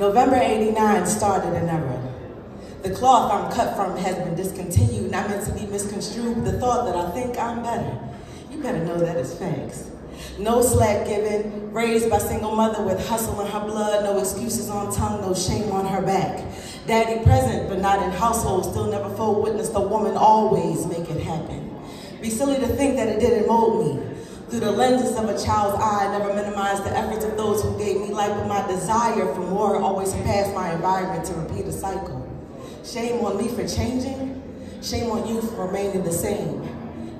November '89 started an era. The cloth I'm cut from has been discontinued, not meant to be misconstrued. The thought that I think I'm better, you better know that is facts. No slack given, raised by single mother with hustle in her blood, no excuses on tongue, no shame on her back. Daddy present, but not in household, still never full witness the woman always make it happen. Be silly to think that it didn't mold me. Through the lenses of a child's eye, never minimize the efforts of those who gave me life, but my desire for more always surpassed my environment to repeat a cycle. Shame on me for changing, shame on you for remaining the same.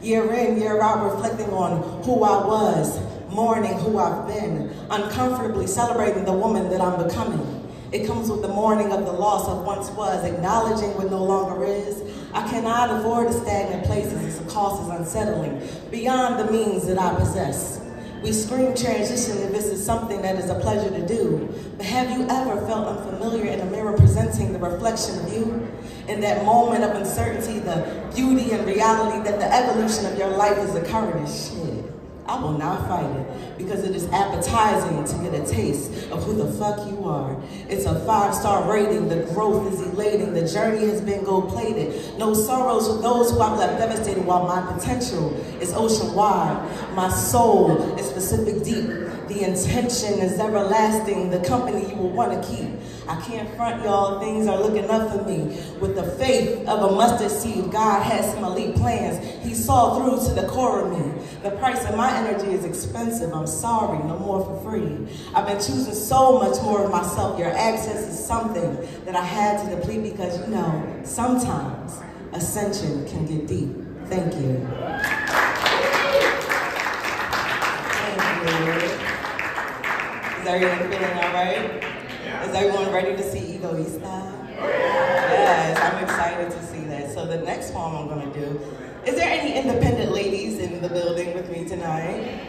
Year in, year out, reflecting on who I was, mourning who I've been, uncomfortably celebrating the woman that I'm becoming. It comes with the mourning of the loss of once was, acknowledging what no longer is. I cannot afford a stagnant places as the cost is unsettling, beyond the means that I possess. We scream transition if this is something that is a pleasure to do, but have you ever felt unfamiliar in a mirror presenting the reflection of you? In that moment of uncertainty, the beauty and reality that the evolution of your life is occurring is shit. I will not fight it, because it is appetizing to get a taste of who the fuck you are. It's a 5-star rating, the growth is elating, the journey has been gold-plated. No sorrows for those who I've left devastated, while my potential is ocean-wide. My soul is Pacific deep. The intention is everlasting, the company you will want to keep. I can't front y'all, things are looking up for me. With the faith of a mustard seed, God has some elite plans. He saw through to the core of me. The price of my energy is expensive, I'm sorry, no more for free. I've been choosing so much more of myself. Your access is something that I had to deplete because, you know, sometimes ascension can get deep. Thank you. Thank you. Is everyone feeling all right? Is everyone ready to see Egoista? Yes, I'm excited to see that. So the next poem I'm going to do, is there any independent ladies in the building with me tonight?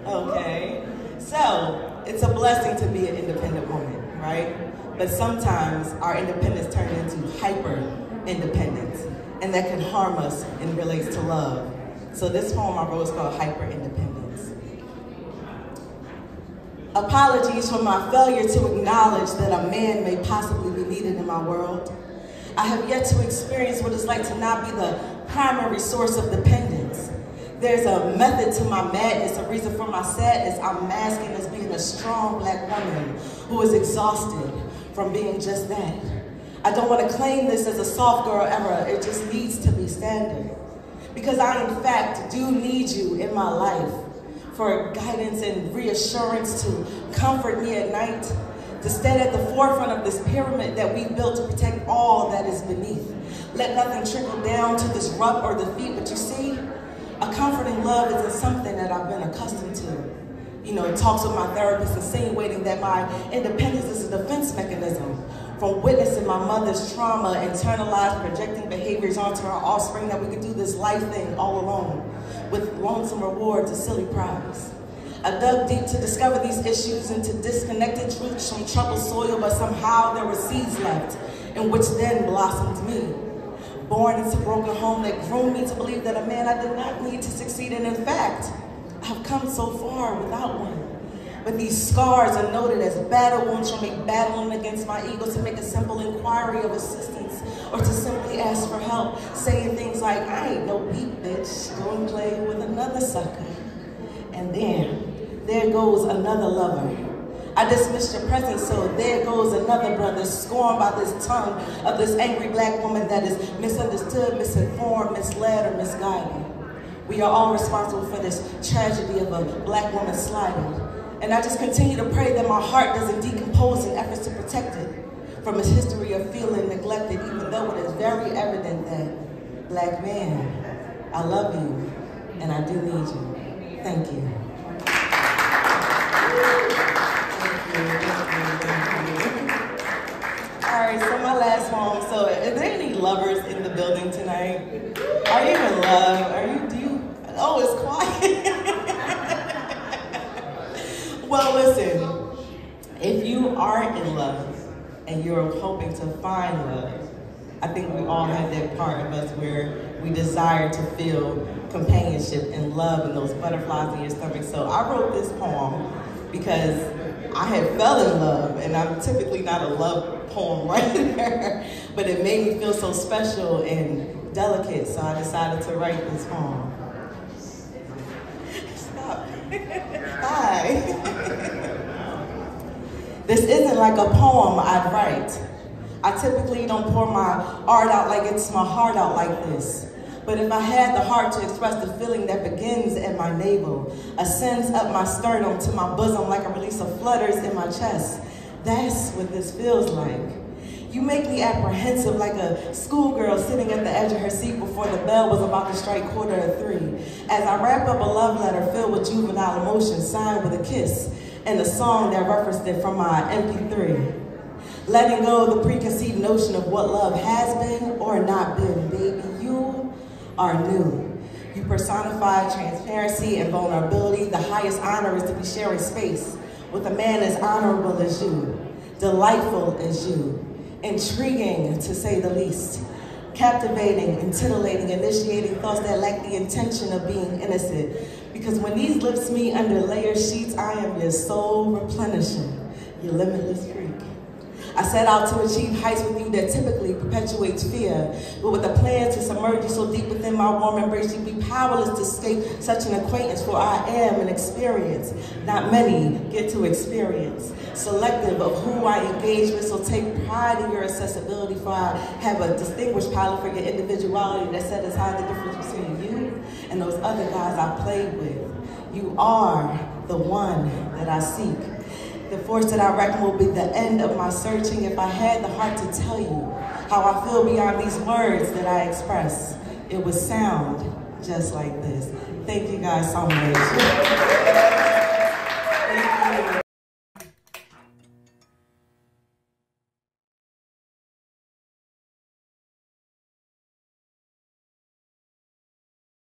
Okay. So it's a blessing to be an independent woman, right? But sometimes our independence turns into hyper-independence, and that can harm us and relates to love. So this poem I wrote is called Hyper-Independence. Apologies for my failure to acknowledge that a man may possibly be needed in my world. I have yet to experience what it's like to not be the primary source of dependence. There's a method to my madness, a reason for my sadness. I'm masking as being a strong Black woman who is exhausted from being just that. I don't want to claim this as a soft girl era, it just needs to be standard. Because I, in fact, do need you in my life for guidance and reassurance to comfort me at night, to stand at the forefront of this pyramid that we built to protect all that is beneath. Let nothing trickle down to disrupt or defeat, but you see, a comforting love isn't something that I've been accustomed to. You know, talks with my therapist insinuating that my independence is a defense mechanism from witnessing my mother's trauma, internalized projecting behaviors onto our offspring, that we could do this life thing all alone with lonesome rewards, a silly prize. I dug deep to discover these issues and to disconnected roots from troubled soil, but somehow there were seeds left in which then blossomed me. Born into a broken home that groomed me to believe that a man I did not need to succeed, and in fact, I've come so far without one. But these scars are noted as battle wounds from me battling against my ego to make a simple inquiry of assistance or to simply ask for help, saying things like, I ain't no weak bitch, go and play with another sucker. And then, there goes another lover. I dismissed your presence, so there goes another brother, scorned by this tongue of this angry Black woman that is misunderstood, misinformed, misled, or misguided. We are all responsible for this tragedy of a Black woman slighted. And I just continue to pray that my heart doesn't decompose in efforts to protect it from its history of feeling neglected, even though it is very evident that, Black man, I love you, and I do need you. Thank you. All right, so my last poem. So, is there any lovers in the building tonight? Are you in love? Oh, it's quiet. Well, listen, if you are in love and you're hoping to find love, I think we all have that part of us where we desire to feel companionship and love and those butterflies in your stomach. So I wrote this poem because I had fell in love, and I'm typically not a love poem writer, but it made me feel so special and delicate, so I decided to write this poem. Stop. Hi. This isn't like a poem I'd write. I typically don't pour my art out like it's my heart out like this. But if I had the heart to express the feeling that begins at my navel, ascends up my sternum to my bosom like a release of flutters in my chest, that's what this feels like. You make me apprehensive like a schoolgirl sitting at the edge of her seat before the bell was about to strike 2:45, as I wrap up a love letter filled with juvenile emotion signed with a kiss and a song that referenced it from my MP3. Letting go of the preconceived notion of what love has been or not been, baby, you are new. You personify transparency and vulnerability. The highest honor is to be sharing space with a man as honorable as you, delightful as you, intriguing to say the least, captivating and titillating, initiating thoughts that lack the intention of being innocent. Because when these lips meet under layered sheets, I am your soul replenishing, your limitless freak. I set out to achieve heights with you that typically perpetuates fear, but with a plan to submerge you so deep within my warm embrace, you'd be powerless to escape such an acquaintance, for I am an experience not many get to experience. Selective of who I engage with, so take pride in your accessibility, for I have a distinguished palette for your individuality that sets aside the difference between you and those other guys I played with. You are the one that I seek. The force that I reckon will be the end of my searching. If I had the heart to tell you how I feel beyond these words that I express, it would sound just like this. Thank you guys so much.